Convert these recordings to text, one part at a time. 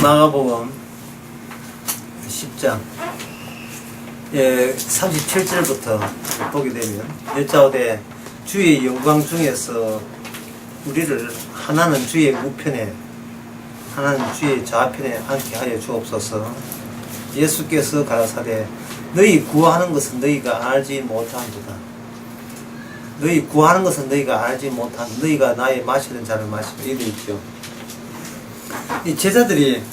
마가복음 10장 37절부터 보게 되면 여짜오되 주의 영광 중에서 우리를 하나는 주의 우편에 하나는 주의 좌편에 앉게 하여 주옵소서. 예수께서 가라사대 너희 구하는 것은 너희가 알지 못하는도다. 너희 구하는 것은 너희가 알지 못한 너희가 나의 마시는 잔을 마시고 이래 있죠. 이 제자들이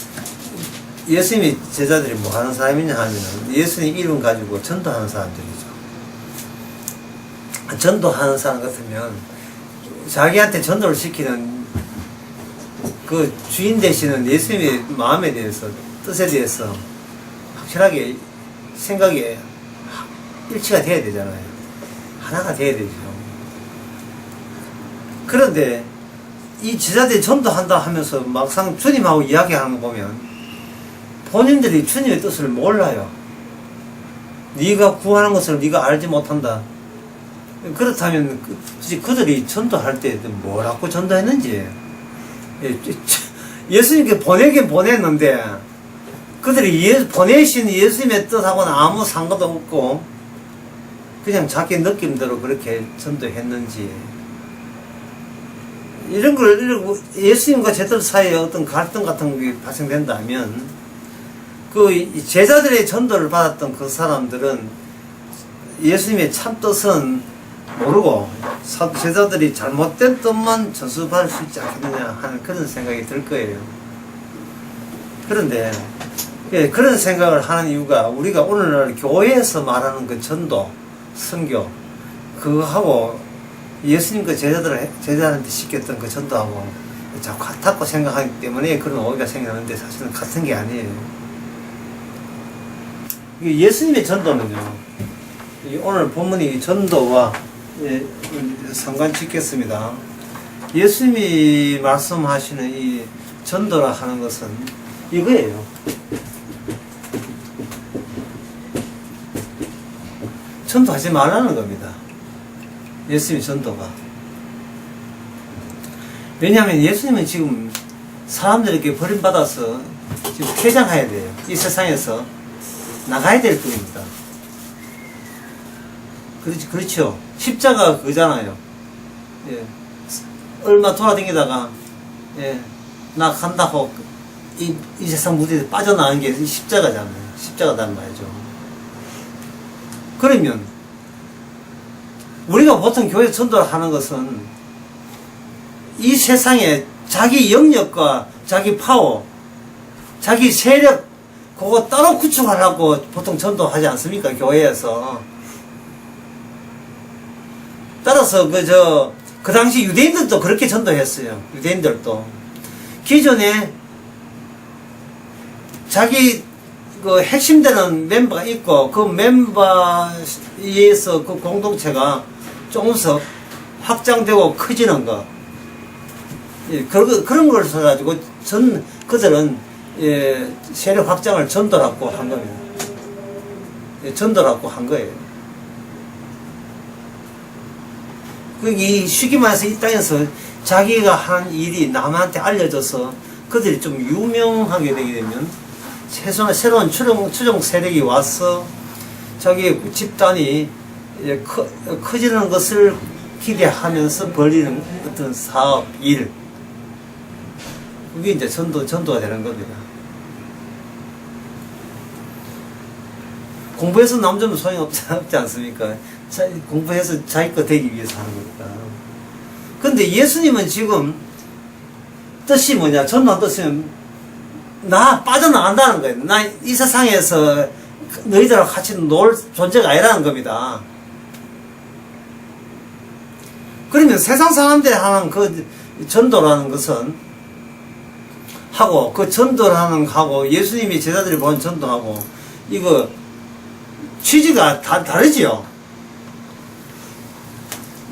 예수님이 제자들이 뭐 하는 사람이냐 하면은 예수님 이름 가지고 전도하는 사람들이죠. 전도하는 사람 같으면 자기한테 전도를 시키는 그 주인 되시는 예수님의 마음에 대해서 뜻에 대해서 확실하게 생각이 일치가 돼야 되잖아요. 하나가 돼야 되죠. 그런데 이 제자들이 전도한다 하면서 막상 주님하고 이야기하는 거 보면 본인들이 주님의 뜻을 몰라요. 네가 구하는 것을 네가 알지 못한다. 그렇다면 그들이 전도할 때 뭐라고 전도했는지, 예수님께 보내긴 보냈는데 그들이 보내신 예수님의 뜻하고는 아무 상관도 없고 그냥 자기 느낌대로 그렇게 전도했는지, 이런 걸 예수님과 제자들 사이에 어떤 갈등 같은 게 발생된다면 그 제자들의 전도를 받았던 그 사람들은 예수님의 참 뜻은 모르고 제자들이 잘못된 뜻만 전수받을 수 있지 않겠느냐 하는 그런 생각이 들 거예요. 그런데 그런 생각을 하는 이유가 우리가 오늘날 교회에서 말하는 그 전도, 선교, 그거하고 예수님과 제자들한테 시켰던 그 전도하고 자꾸 같다고 생각하기 때문에 그런 오해가 생기는데 사실은 같은 게 아니에요. 예수님의 전도는요, 오늘 본문이 전도와 상관 짓겠습니다. 예수님이 말씀하시는 이 전도라 하는 것은 이거예요. 전도하지 말라는 겁니다. 예수님의 전도가. 왜냐하면 예수님은 지금 사람들에게 버림받아서 지금 퇴장해야 돼요. 이 세상에서 나가야 될 뿐입니다. 그렇죠. 십자가 그잖아요. 예. 얼마 돌아다니다가, 나 간다고 이 세상 무대에 빠져나간 게 십자가잖아요. 십자가단 말이죠. 그러면 우리가 보통 교회 전도를 하는 것은 이 세상에 자기 영역과 자기 파워, 자기 세력, 그거 따로 구축하려고 보통 전도하지 않습니까? 교회에서. 따라서 그 당시 유대인들도 그렇게 전도했어요. 유대인들도. 기존에 자기 그 핵심되는 멤버가 있고 그 멤버에 의해서 그 공동체가 조금씩 확장되고 커지는 것. 그런 걸 써가지고 그들은 세력 확장을 전도라고 한 겁니다. 전도라고 한 거예요. 이 쉬기만 해서 이 땅에서 자기가 한 일이 남한테 알려져서 그들이 좀 유명하게 되게 되면 새로운 추종 세력이 와서 자기 집단이 커지는 것을 기대하면서 벌리는 어떤 사업, 일, 그게 이제 전도가 되는 겁니다. 공부해서 남자면 소용없지 않습니까? 공부해서 자기 거 되기 위해서 하는 거니까. 근데 예수님은 지금 뜻이 뭐냐? 전도한 뜻은 나 빠져나간다는 거예요. 나 이 세상에서 너희들하고 같이 놀 존재가 아니라는 겁니다. 그러면 세상 사람들이 하는 그 전도라는 것은 하고 그 전도라는 하고 예수님이 제자들이 본 전도하고 이거 취지가 다 다르지요.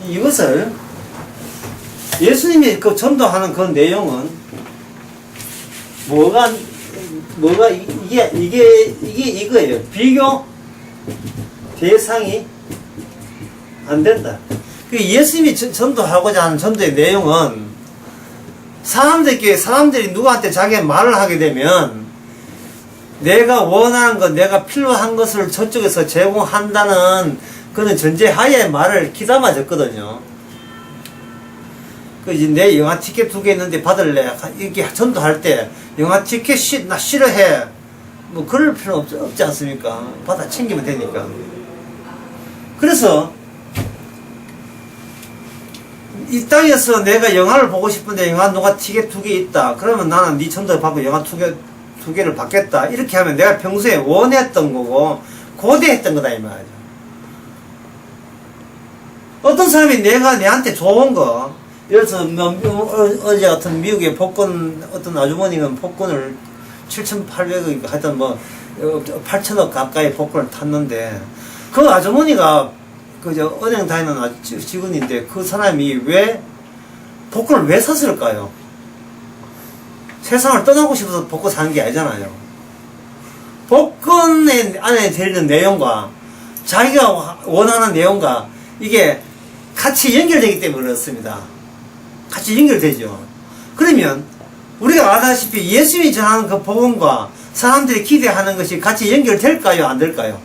이것을 예수님이 그 전도하는 그 내용은 이게 이거예요. 비교 대상이 안 된다. 예수님이 전도하고자 하는 전도의 내용은 사람들이 누구한테 자기의 말을 하게 되면 내가 원하는 것, 내가 필요한 것을 저쪽에서 제공한다는 그런 전제하에 말을 귀담아 줬거든요. 그 이제 내 영화 티켓 2개 있는데 받을래? 이렇게 전도할 때 영화 티켓 나 싫어해. 뭐 그럴 필요 없지 않습니까? 받아 챙기면 되니까. 그래서 이 땅에서 내가 영화를 보고 싶은데 영화 누가 티켓 2개 있다. 그러면 나는 네 전도 받고 영화 2개를 받겠다. 이렇게 하면 내가 평소에 원했던 거고 고대했던 거다 이 말이죠. 어떤 사람이 내가 내한테 좋은 거, 예를 들어서 어제 같은 미국의 복권 어떤 아주머니가 복권을 7,800억 하여튼 뭐 8천억 가까이 복권을 탔는데 그 아주머니가 그저 은행 다니는 직원인데 그 사람이 왜 복권을 왜 샀을까요? 세상을 떠나고 싶어서 복권 사는 게 아니잖아요. 복권의 안에 들리는 내용과 자기가 원하는 내용과 이게 같이 연결되기 때문에 그렇습니다. 같이 연결되죠. 그러면 우리가 아다시피 예수님이 전하는 그 복음과 사람들이 기대하는 것이 같이 연결될까요? 안 될까요?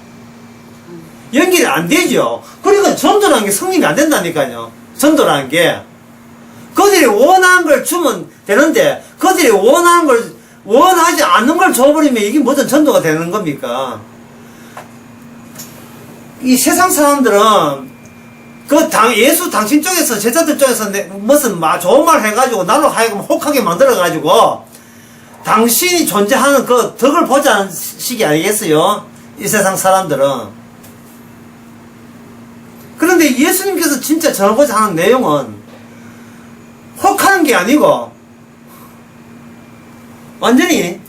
연결이 안 되죠. 그러니까 전도라는 게 성립이 안 된다니까요. 전도라는 게. 그들이 원하는 걸 주면 되는데, 그들이 원하는 걸, 원하지 않는 걸 줘버리면 이게 무슨 전도가 되는 겁니까? 이 세상 사람들은, 예수 당신 쪽에서, 제자들 쪽에서 무슨 좋은 말 해가지고, 나로 하여금 혹하게 만들어가지고, 당신이 존재하는 그 덕을 보자는 식이 아니겠어요? 이 세상 사람들은. 그런데 예수님께서 진짜 전하고자 하는 내용은 혹하는 게 아니고 완전히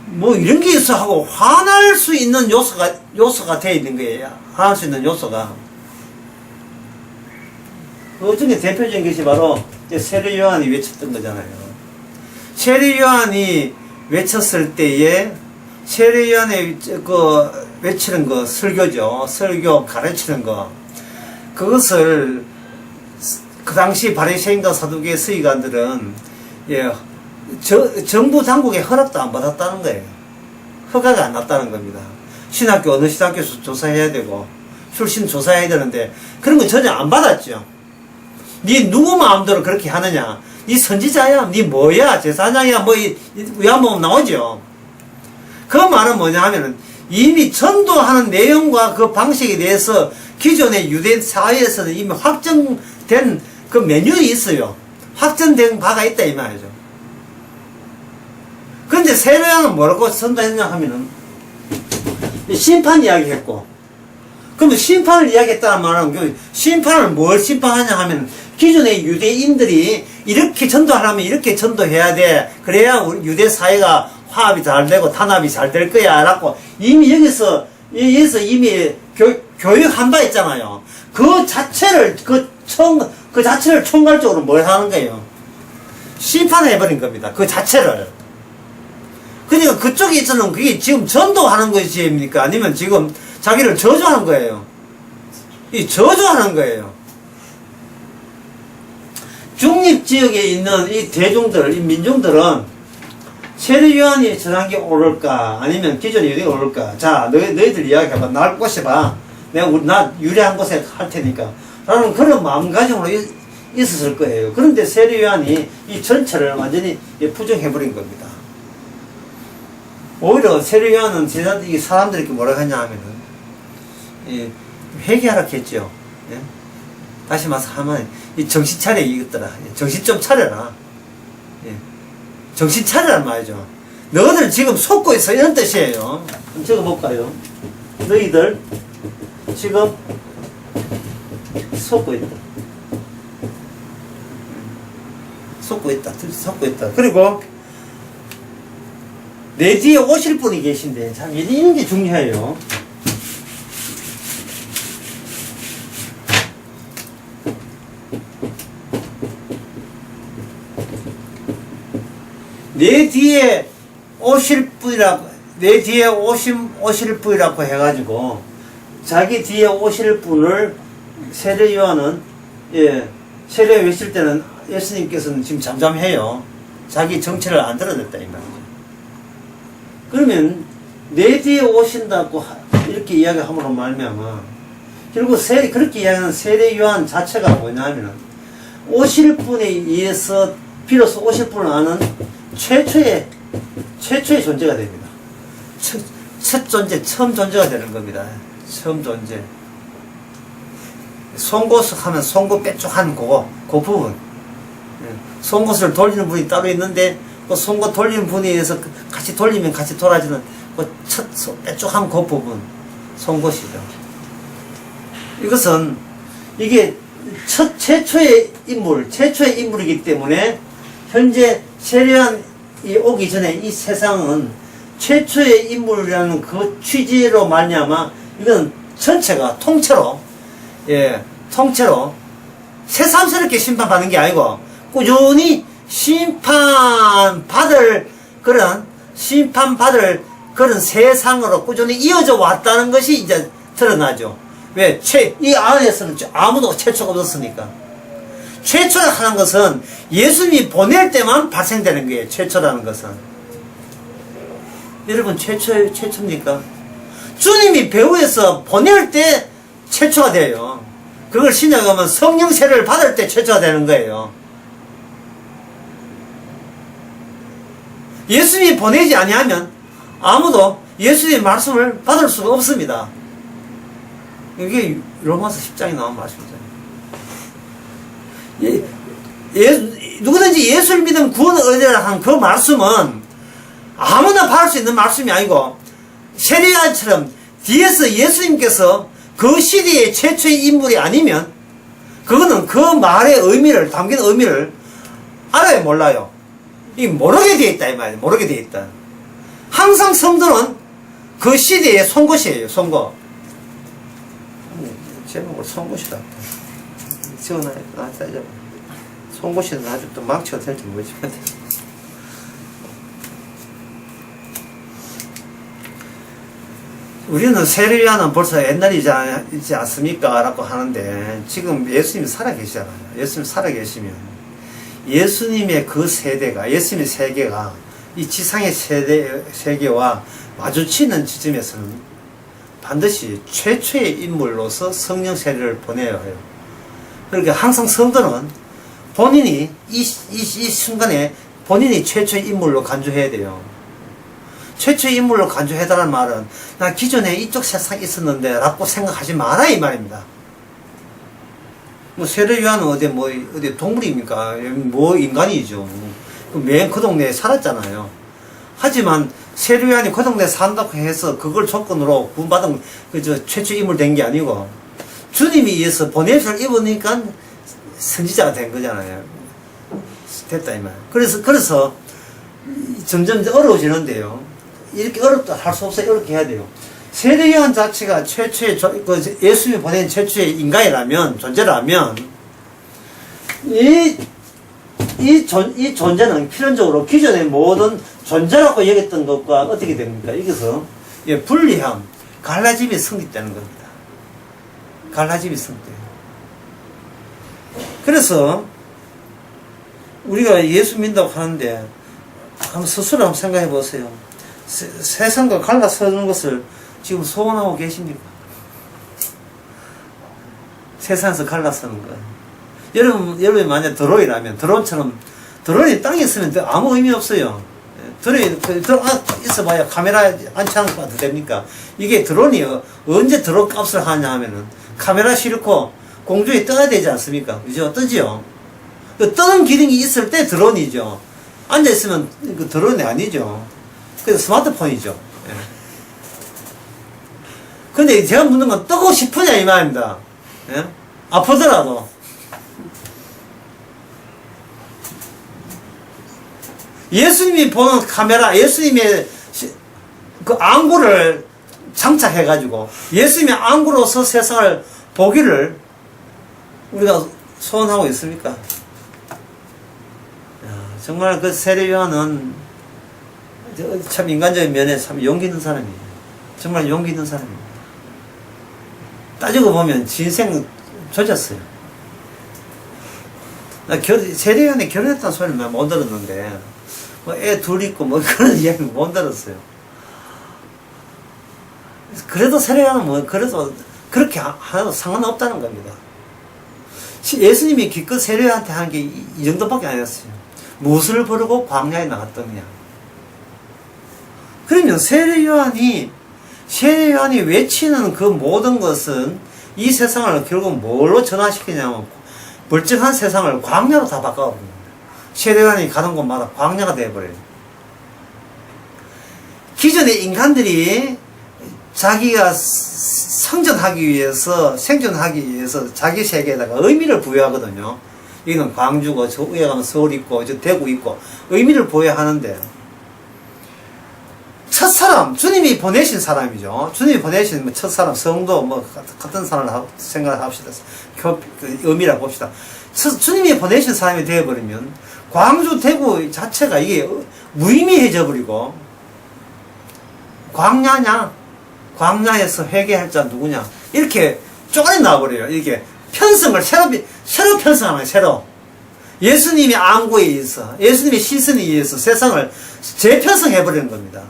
뭐 이런 게 있어 하고 화날 수 있는 요소가 되어 있는 거예요. 화날 수 있는 요소가. 그 중에 대표적인 것이 바로 세례 요한이 외쳤던 거잖아요. 세례 요한이 외쳤을 때에 세례 요한의 외치는 거, 설교죠. 설교 가르치는 거. 그것을 그 당시 바리새인과 사두개 서기관들은 정부 당국의 허락도 안 받았다는 거예요. 허가가 안 났다는 겁니다. 신학교 어느 신학교에서 조사해야 되고 출신 조사해야 되는데 그런 거 전혀 안 받았죠. 네 누구 마음대로 그렇게 하느냐? 네 선지자야? 네 뭐야? 제사장이야? 뭐 위안모 나오죠. 그 말은 뭐냐 하면은 이미 전도하는 내용과 그 방식에 대해서 기존의 유대 사회에서는 이미 확정된 그 매뉴얼이 있어요. 확정된 바가 있다 이 말이죠. 그런데 세례 요한은 뭐라고 전도했냐 하면은 심판 이야기했고, 그러면 심판을 이야기했다는 말은 그 심판을 뭘 심판하냐 하면 기존의 유대인들이 이렇게 전도하려면 이렇게 전도해야 돼. 그래야 우리 유대 사회가 화합이 잘 되고 탄압이 잘 될 거야 라고 이미 여기서 이미 교육한 바 있잖아요. 그 자체를 총괄적으로 뭘 하는 거예요? 심판해버린 겁니다. 그 자체를. 그러니까 그쪽에서는 그게 지금 전도하는 것입니까? 아니면 지금 자기를 저주하는 거예요. 이 저주하는 거예요. 중립지역에 있는 이 대중들, 이 민중들은 세례 요한이 전한 게 옳을까? 아니면 기존의 유대가 옳을까? 자, 너희들 이야기해봐. 날 꼬셔봐. 나 유리한 곳에 할 테니까. 라는 그런 마음가짐으로 있었을 거예요. 그런데 세례 요한이 이 전체를 완전히 부정해버린 겁니다. 오히려 세례 요한은 사람들이 뭐라고 하냐 하면은, 회개하라 했죠. 예? 다시 말해서 하면, 정신 차려, 이것들아. 정신 좀 차려라. 예. 정신 차리란 말이죠. 너희들 지금 속고 있어. 이런 뜻이에요. 한번 적어볼까요? 너희들 지금 속고 있다. 속고 있다. 속고 있다. 그리고 내 뒤에 오실 분이 계신데 참 이런 게 중요해요. 내 뒤에 오실 분이라고, 내 뒤에 오실 분이라고 해가지고, 자기 뒤에 오실 분을 세례 요한은, 세례 외칠 때는 예수님께서는 지금 잠잠해요. 자기 정체를 안 드러냈다 이 말이죠. 그러면 내 뒤에 오신다고 이렇게 이야기함으로 말미암아 결국 그렇게 이야기하는 세례 요한 자체가 뭐냐면 오실 분에 의해서 비로소 오실 분을 아는 최초의 존재가 됩니다. 첫 존재, 처음 존재가 되는 겁니다. 처음 존재. 송곳 하면 송곳 빼쪽한 그 부분. 송곳을 돌리는 분이 따로 있는데 그 송곳 돌리는 분에 의해서 같이 돌리면 같이 돌아지는 그 첫 빼쪽한 그 부분. 송곳이죠. 이것은 이게 최초의 인물이기 때문에 현재 세례요한이 오기 전에 이 세상은 최초의 인물이라는 그 취지로 말미암아 이건 전체가 통째로 새삼스럽게 심판받는 게 아니고 꾸준히 심판받을 그런 세상으로 꾸준히 이어져 왔다는 것이 이제 드러나죠. 왜? 이 안에서는 아무도 최초가 없었으니까. 최초라 하는 것은 예수님이 보낼 때만 발생되는 거예요. 최초라는 것은. 여러분 최초입니까? 주님이 배후에서 보낼 때 최초가 돼요. 그걸 신약에 가면 성령 세례를 받을 때 최초가 되는 거예요. 예수님이 보내지 아니하면 아무도 예수님의 말씀을 받을 수가 없습니다. 이게 로마서 10장에 나온 말씀이잖아요. 누구든지 예수를 믿으면 구원을 얻으라 한 그 말씀은 아무나 받을 수 있는 말씀이 아니고 세례요한처럼 뒤에서 예수님께서 그 시대의 최초의 인물이 아니면 그거는 그 말의 의미를 담긴 의미를 알아야 몰라요. 이 모르게 되어 있다 이 말이에요. 모르게 되어 있다. 항상 성도는 그 시대의 송곳이에요. 송곳. 제목을 송곳이다. 지원하니까 나타나자. 송곳이는 아주 또 망치가 될지 모르지만. 우리는 세례요한은 벌써 옛날이지 않습니까? 라고 하는데 지금 예수님이 살아계시잖아요. 예수님이 살아계시면 예수님의 그 세대가 예수님의 세계가 이 지상의 세계와 마주치는 지점에서는 반드시 최초의 인물로서 성령 세례를 보내야 해요. 그러니까 항상 성도는 본인이 이 순간에 본인이 최초의 인물로 간주해야 돼요. 최초의 인물로 간주해달라는 말은 나 기존에 이쪽 세상에 있었는데 라고 생각하지 마라 이 말입니다. 뭐 세례요한은 어디 동물입니까? 뭐 인간이죠. 매일 그 동네에 살았잖아요. 하지만 세례요한이 그 동네에 산다고 해서 그걸 조건으로 구원받은 최초 인물 된 게 아니고 주님이 의해서 보냄을 입으니까 선지자가 된 거잖아요. 됐다 이 말. 그래서 점점 어려워지는데요. 이렇게 어렵다 할 수 없어요. 어렵게 해야 돼요. 세례요한 자체가 최초의 예수님이 보낸 최초의 인간이라면 존재라면 이 존재는 필연적으로 기존의 모든 존재라고 여겼던 것과 어떻게 됩니까? 여기서 분리함, 갈라짐이 성립되는 겁니다. 갈라짐이 성립돼요. 그래서 우리가 예수 믿는다고 하는데 한번 스스로 한번 생각해 보세요. 세상과 갈라서는 것을 지금 소원하고 계십니까? 세상에서 갈라서는 거. 여러분이 만약 드론이라면 드론이 땅에 있으면 아무 의미 없어요. 드론이 있어봐야 카메라 안치하는 것만 더 됩니까? 이게 드론이 언제 드론 값을 하냐 하면은 카메라 싣고 공중에 떠야 되지 않습니까? 그죠? 뜨지요? 그 뜨는 기능이 있을 때 드론이죠. 앉아있으면 그 드론이 아니죠. 그래서 스마트폰이죠. 예. 근데 제가 묻는 건 뜨고 싶으냐 이 말입니다. 예? 아프더라도. 예수님이 보는 카메라, 예수님의 그 안구를 장착해가지고 예수님의 안구로서 세상을 보기를 우리가 소원하고 있습니까? 정말 그 세례요한은 참 인간적인 면에 참 용기 있는 사람이에요. 정말 용기 있는 사람입니다. 따지고 보면 지 인생 조졌어요. 세례요한이 결혼했다는 소리는 못 들었는데, 뭐 애 둘 있고 뭐 그런 이야기는 못 들었어요. 그래도 세례요한은 뭐, 그래도 그렇게 하나도 상관없다는 겁니다. 예수님이 기껏 세례요한테 한 게 이 정도밖에 아니었어요. 무엇을 부르고 광야에 나갔더냐. 그러면 세례요한이 외치는 그 모든 것은 이 세상을 결국 뭘로 전환시키냐면 멀쩡한 세상을 광야로 다 바꿔버립니다. 세례요한이 가는 곳마다 광야가 되어버려요. 기존의 인간들이 자기가 생존하기 위해서 자기 세계에다가 의미를 부여하거든요. 여기는 광주고, 저 위에 가면 서울 있고, 저 대구 있고, 의미를 부여하는데, 첫사람, 주님이 보내신 사람이죠. 주님이 보내신 첫사람, 성도, 같은 사람을 생각을 합시다. 의미라고 봅시다. 주님이 보내신 사람이 되어버리면, 광주, 대구 자체가 이게 무의미해져 버리고, 광야에서 회개할 자 누구냐? 이렇게 쪼가리 나와버려요. 이게 편성을 새로 편성하는 거예요, 새로. 예수님의 안구에 의해서, 예수님의 시선에 의해서 세상을 재편성해버리는 겁니다.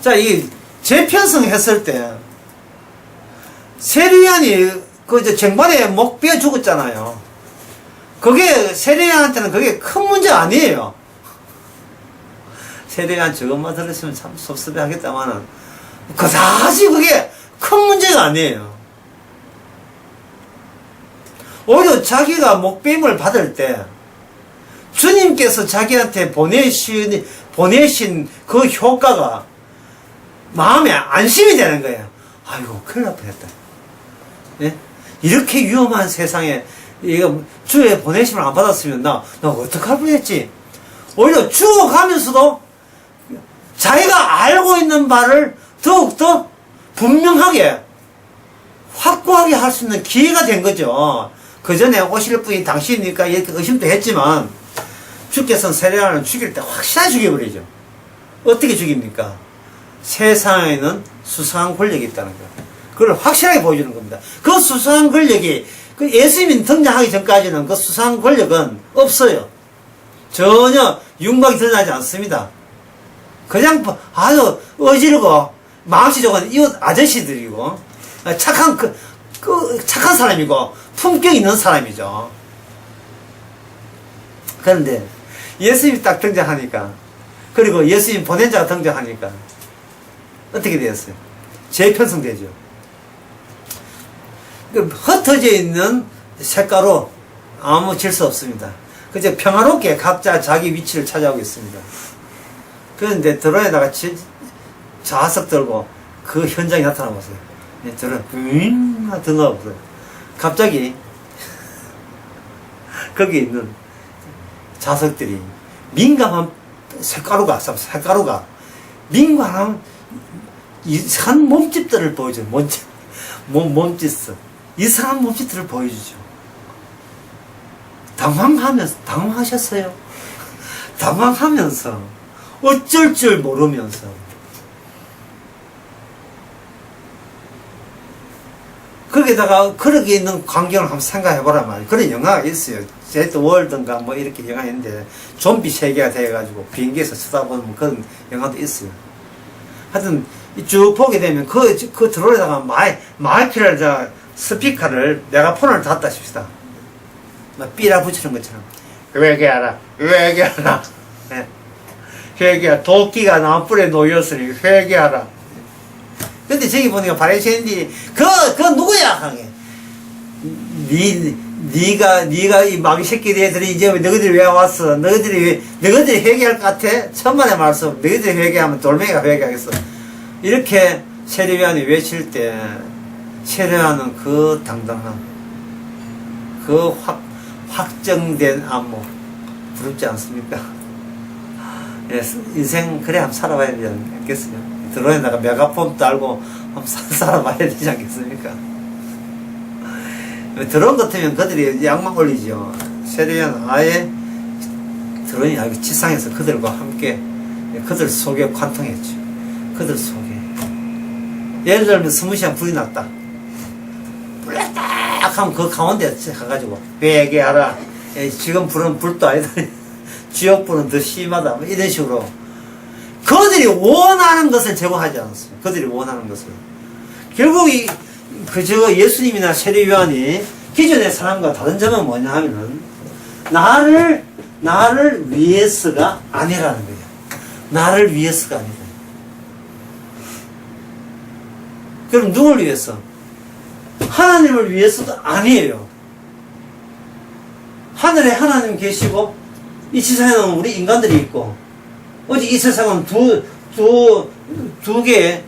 자, 이 재편성했을 때, 세례요한이 쟁반에 목 베어 죽었잖아요. 세례요한한테는 그게 큰 문제가 아니에요. 세례요한 저것만 들었으면 참 섭섭해하겠다마는, 그다지 그게 큰 문제가 아니에요. 오히려 자기가 목배임을 받을 때, 주님께서 자기한테 보내신 그 효과가 마음에 안심이 되는 거예요. 아이고, 큰일 날 뻔했다. 예? 이렇게 위험한 세상에, 주의 보내심을 안 받았으면 나 어떡할 뻔했지? 오히려 죽어가면서도 자기가 알고 있는 바를 더욱더 분명하게, 확고하게 할 수 있는 기회가 된 거죠. 그 전에 오실 분이 당신이니까 이렇게 의심도 했지만, 주께서는 세례요한을 죽일 때 확실하게 죽여버리죠. 어떻게 죽입니까? 세상에는 수상한 권력이 있다는 거예요. 그걸 확실하게 보여주는 겁니다. 그 수상한 권력이, 예수님이 등장하기 전까지는 그 수상한 권력은 없어요. 전혀 윤곽이 드러나지 않습니다. 그냥 아주 어지르고 마음씨 좋은 이웃 아저씨들이고 착한 사람이고 품격 있는 사람이죠. 그런데 예수님이 딱 등장하니까, 그리고 예수님 보낸 자가 등장하니까 어떻게 되었어요? 재편성되죠. 흩어져 있는 색깔로 아무 질서 없습니다. 그저 평화롭게 각자 자기 위치를 찾아오고 있습니다. 그런데 드론에다가 자석 들고 그 현장에 나타나봤어요. 드론 등어보세요. 갑자기 거기 있는 자석들이 민감한 색가루가 민감한 이상한 몸집들을 보여줘요. 몸짓을. 이상한 몸짓들을 보여주죠. 당황하셨어요. 당황하면서, 어쩔 줄 모르면서. 거기다가, 그렇게 있는 광경을 한번 생각해보란 말이에요. 그런 영화가 있어요. 제트 월드인가 뭐 이렇게 영화 있는데, 좀비 세계가 돼가지고 비행기에서 쳐다보는 그런 영화도 있어요. 하여튼, 쭉 보게 되면 그 드론에다가 마이크를, 스피커를, 메가폰을 닫다 싶시다. 막 삐라 붙이는 것처럼. 회개하라. 네. 회개하라. 도끼가 나무뿔에 놓였으니 회개하라. 근데 저기 보니까 바리새인들이 그 누구야? 하게. 네가 이 마귀 새끼들이 이제 너희들이 왜 왔어? 너희들이 회개할 것 같아? 천만의 말씀. 너희들이 회개하면 돌멩이가 회개하겠어. 이렇게 세례요한이 외칠 때, 세례요한은 그 당당한, 그 확정된 안목, 부럽지 않습니까? 예, 인생 그래 한번 살아봐야 되지 않겠어요? 드론에다가 메가폰 달고 한번 살아봐야 되지 않겠습니까? 드론 같으면 그들이 양막 올리죠. 세례요한은 아예 드론이 아주 지상에서 그들과 함께 그들 속에 관통했죠. 그들 속에. 예를 들면 스무시한 불이 났다. 딱 하면 그 가운데 가가지고 회개하라. 지금 불은 불도 아니다. 지옥불은 더 심하다. 뭐 이런 식으로 그들이 원하는 것을 제공하지 않았어요. 그들이 원하는 것을. 결국 저 예수님이나 세례요한이 기존의 사람과 다른 점은 뭐냐 하면은 나를 위해서가 아니라는 거예요. 나를 위해서가 아니다. 그럼 누굴 위해서? 하나님을 위해서도 아니에요. 하늘에 하나님 계시고 이 세상에는 우리 인간들이 있고 어디 이 세상은 두 개의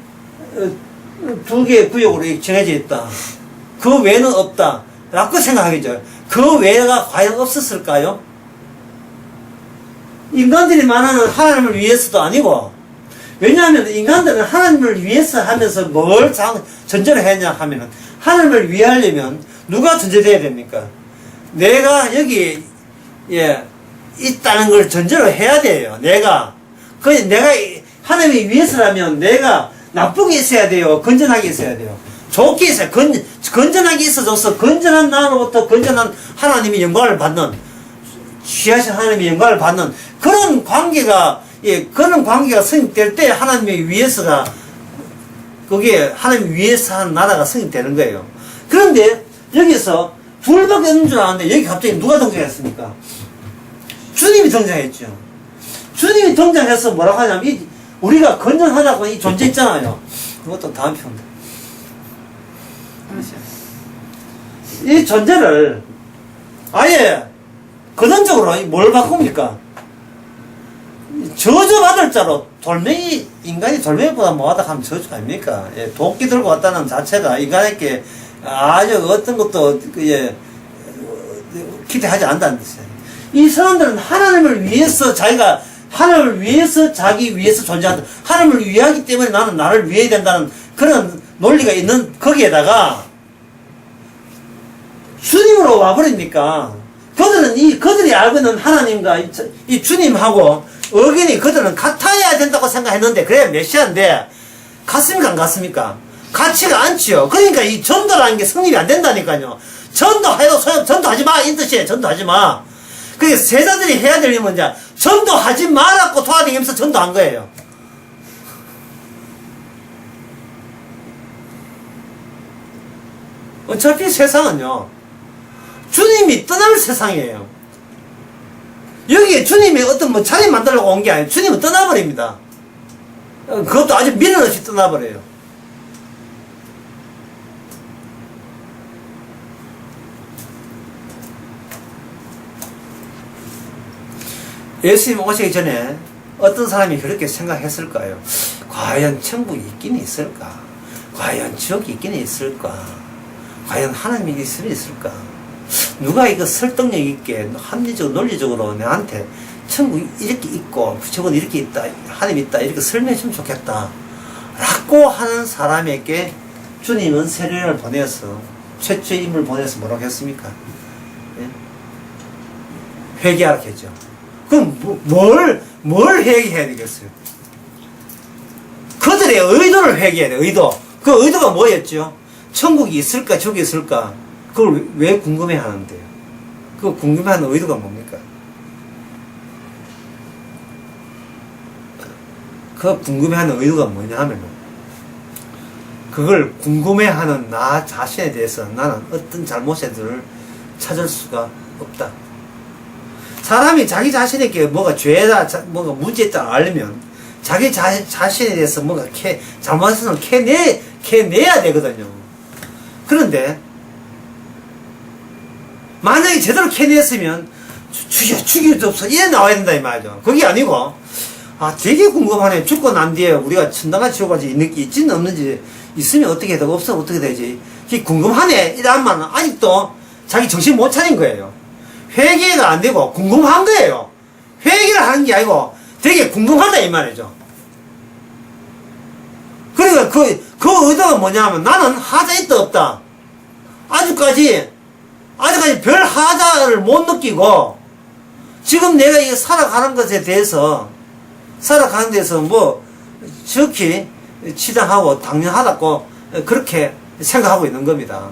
구역으로 정해져 있다. 그 외에는 없다. 라고 생각하겠죠. 그 외가 과연 없었을까요? 인간들이 말하는 하나님을 위해서도 아니고, 왜냐하면 인간들은 하나님을 위해서 하면서 뭘 전제를 했냐 하면은, 하나님을 위하려면 누가 전제돼야 됩니까? 내가 여기, 있다는 걸 전제로 해야 돼요. 내가 하나님이 위해서라면 내가 나쁘게 있어야 돼요. 건전하게 있어야 돼요. 좋게 있어야, 건전하게 있어줘서 건전한 나로부터 건전한 하나님의 영광을 받는, 귀하신 하나님의 영광을 받는 그런 관계가, 그런 관계가 성립될 때 하나님의 위해서가, 그게 하나님 위해서 하는 나라가 성립되는 거예요. 그런데 여기서 둘밖에 없는 줄 알았는데 여기 갑자기 누가 등장했습니까? 주님이 등장했죠. 주님이 등장해서 뭐라고 하냐면, 우리가 건전하다고 이 존재 있잖아요. 그것도 다음 편인데. 이 존재를 아예 근원적으로 뭘 바꿉니까? 저주받을 자로 인간이 돌멩이보다 뭐하다 하면 저주 아닙니까? 도끼 들고 왔다는 자체가 인간에게 아주 어떤 것도 기대하지 않는다는 뜻이에요. 이 사람들은 하나님을 위해서 자기 위해서 존재한다. 하나님을 위하기 때문에 나는 나를 위해야 된다는 그런 논리가 있는 거기에다가 주님으로 와버립니까? 그들이 알고 있는 하나님과 이 주님하고 의견이 그들은 같아야 된다고 생각했는데, 그래야 메시아인데, 같습니까? 안 같습니까? 같지가 않지요. 그러니까 이 전도라는 게 성립이 안 된다니까요. 전도해도 전도하지 마! 이 뜻이에요. 전도하지 마! 그게 세자들이 해야 될 일은 이제 전도하지 말라고 도와다니면서 전도한 거예요. 어차피 세상은요, 주님이 떠날 세상이에요. 여기에 주님이 어떤 자리 만들려고 온 게 아니에요. 주님은 떠나버립니다. 그것도 아주 미련 없이 떠나버려요. 예수님 오시기 전에 어떤 사람이 그렇게 생각했을까요? 과연 천국이 있긴 있을까? 과연 지옥이 있긴 있을까? 과연 하나님이 있으면 있을까? 누가 이거 설득력 있게 합리적으로 논리적으로 내한테 천국이 이렇게 있고 지옥은 이렇게 있다, 하나님이 있다 이렇게 설명했으면 좋겠다 라고 하는 사람에게 주님은 세례를 보내서 최초의 인물을 보내서 뭐라고 했습니까? 회개하라 했죠. 그럼 뭘 회개해야 되겠어요? 그들의 의도를 회개해야 돼요. 그 의도가 뭐였죠? 천국이 있을까 지옥이 있을까? 그걸 왜 궁금해 하는데요? 그 궁금해하는 의도가 뭡니까? 그 궁금해하는 의도가 뭐냐 하면은, 그걸 궁금해하는 나 자신에 대해서 나는 어떤 잘못을 찾을 수가 없다. 사람이 자기 자신에게 뭐가 죄다, 뭐가 문제있다 알려면 자기 자신에 대해서 뭔가 잘못을 캐내야 되거든요. 그런데 만약에 제대로 캐냈으면 죽여도 없어 이래 나와야 된다 이 말이죠. 그게 아니고, 되게 궁금하네. 죽고 난 뒤에 우리가 천당과 지옥까지 있지는 없는지, 있으면 어떻게 되고 없으면 어떻게 되지, 그게 궁금하네 이런 말은 아직도 자기 정신 못 차린 거예요. 회개가 안 되고 궁금한 거예요. 회개를 하는 게 아니고 되게 궁금하다 이 말이죠. 그러니까 그 의도가 뭐냐면, 나는 하자 있다 없다, 아직까지 별 하자를 못 느끼고, 지금 내가 이 살아가는 것에 대해서, 살아가는 데서 뭐 지극히 치장하고 당연하다고 그렇게 생각하고 있는 겁니다.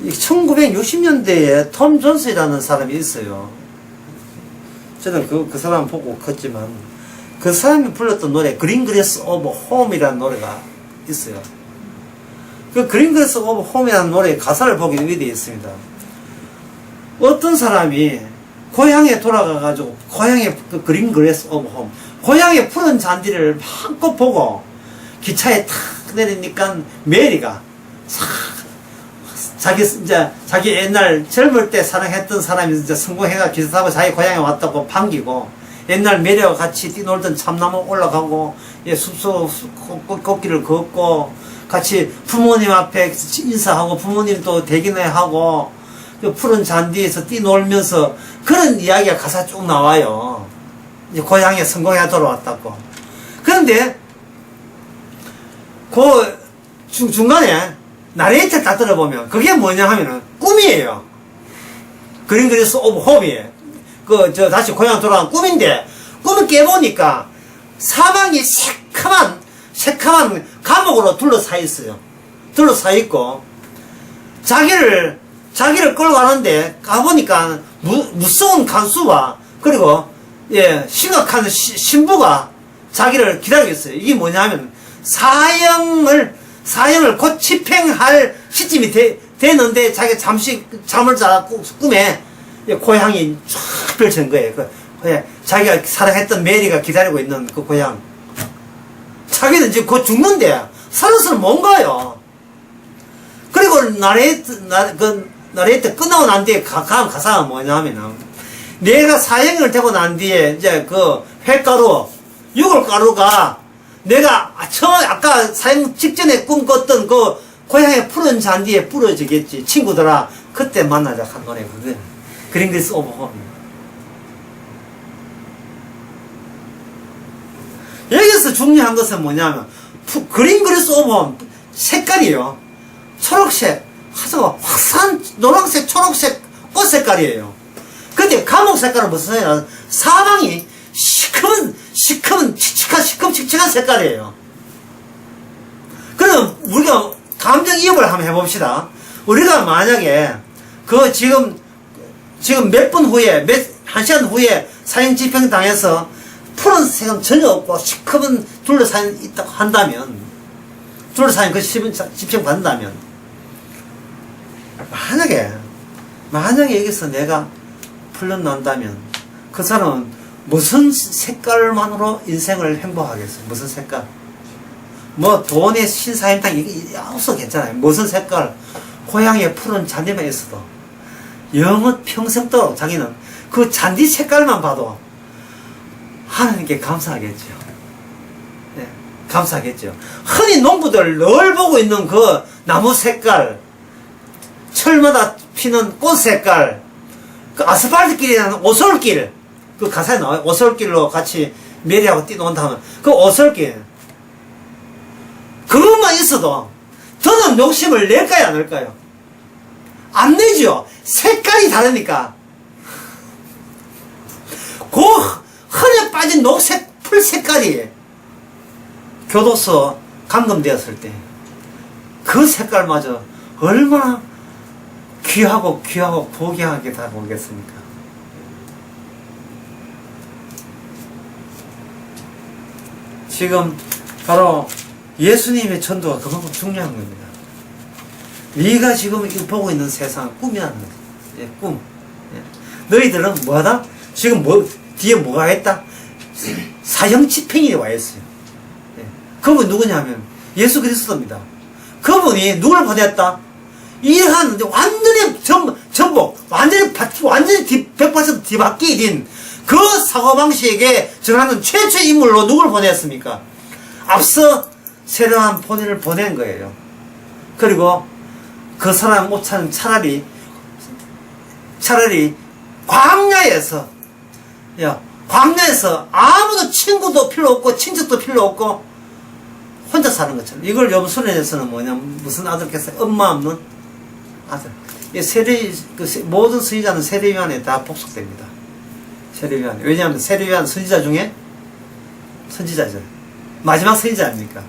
1960년대에 톰 존스라는 사람이 있어요. 저는 그 사람 보고 컸지만, 그 사람이 불렀던 노래, 그린 그레스 오브 홈이라는 노래가 있어요. 그 그린 그레스 오브 홈이라는 노래의 가사를 보기 위해 있습니다. 어떤 사람이 고향에 돌아가가지고, 고향의 그 그린 그레스 오브 홈, 고향의 푸른 잔디를 한껏 보고, 기차에 탁 내리니까 메리가 싹, 자기 옛날 젊을 때 사랑했던 사람이 이제 성공해가 기차 타고 자기 고향에 왔다고 반기고, 옛날 메리와 같이 뛰놀던 참나무 올라가고, 예, 숲속 꽃길을 걷고, 같이 부모님 앞에 인사하고, 부모님도 대기내 하고, 그 푸른 잔디에서 뛰놀면서 그런 이야기가 가사 쭉 나와요. 이제 고향에 성공해 돌아왔다고. 그런데, 그 중간에 나레이터 딱 들어보면 그게 뭐냐 하면은 꿈이에요. 그린 그레스 오브 홈이에요. 다시 고향 돌아간 꿈인데, 꿈을 깨보니까 사방이 새카만 감옥으로 둘러싸여 있어요. 둘러싸여 있고, 자기를 끌고 가는데, 가보니까 무서운 간수와, 그리고, 예, 심각한 신부가 자기를 기다리고 있어요. 이게 뭐냐 하면, 사형을 곧 집행할 시점이 되는데, 자기가 잠시 잠을 자고 꿈에 고향이 쫙 펼쳐진 거예요. 자기가 사랑했던 메리가 기다리고 있는 그 고향. 자기는 이제 곧 죽는데, 살아서는 못 가요. 그리고 나레이트 끝나고 난 뒤에 가사가 뭐냐 하면은, 내가 사형을 되고 난 뒤에, 이제 유골가루가, 내가 아까 사형 직전에 꿈꿨던 그 고향의 푸른 잔디에 뿌려지겠지. 친구들아, 그때 만나자 한 노래, 그게. 그린 그레스 오브 홈. 여기서 중요한 것은 뭐냐면, 그린 그레스 오브 홈, 색깔이요. 초록색, 아주 확산, 노란색, 초록색, 꽃 색깔이에요. 근데 감옥 색깔은 무슨 색이냐? 사방이 시커먼, 칙칙한 색깔이에요. 그럼 우리가 감정이입을 한번 해봅시다. 우리가 만약에, 지금 몇 분 후에, 한 시간 후에 사형 집행 당해서 푸른색은 전혀 없고 시커먼 둘러싸인 있다고 한다면, 둘러싸인 그 집행 받는다면, 만약에 여기서 내가 풀려난다면, 그 사람은 무슨 색깔만으로 인생을 행복하겠어요? 무슨 색깔? 돈의 신사임당, 이게 없어 괜찮아요. 무슨 색깔? 고향에 푸른 잔디만 있어도, 영원 평생도록 자기는 그 잔디 색깔만 봐도 하나님께 감사하겠죠. 네, 감사하겠죠. 흔히 농부들 늘 보고 있는 그 나무 색깔, 철마다 피는 꽃 색깔, 그 아스팔트 길이라는 오솔길, 그 가사에 나와요. 오솔길로 같이 메리하고 뛰어온다면, 그 오솔길. 그것만 있어도, 더는 욕심을 낼까요, 안 낼까요? 안 내죠. 색깔이 다르니까. 그 흔해 빠진 녹색 풀 색깔이 교도소 감금되었을 때, 그 색깔마저 얼마나 귀하고 고귀하게 다가오겠습니까? 지금 바로 예수님의 전도가 그만큼 중요한 겁니다. 네가 지금 보고 있는 세상은 꿈이라는 거지. 예, 꿈. 예. 너희들은 뭐하다? 지금 뒤에 뭐가 했다? 사형 집행이 와 있어요. 예. 그분 누구냐면 예수 그리스도입니다. 그분이 누굴 보냈다? 이러한 완전히 전복, 완전히 100% 뒤바뀌인 그 사고방식에 정하는 최초의 인물로 누굴 보냈습니까? 앞서 세련한 본인을 보낸 거예요. 그리고 그 사람 못하는 차라리 광야에서 아무도 친구도 필요 없고 친척도 필요 없고 혼자 사는 것처럼. 이걸 요번 수련에서는 뭐냐면 무슨 아들께서 엄마 없는 아들. 모든 선지자는 세례요한에 다 복속됩니다. 세례요한. 왜냐하면 세례요한 선지자 중에 선지자죠. 마지막 선지자 아닙니까?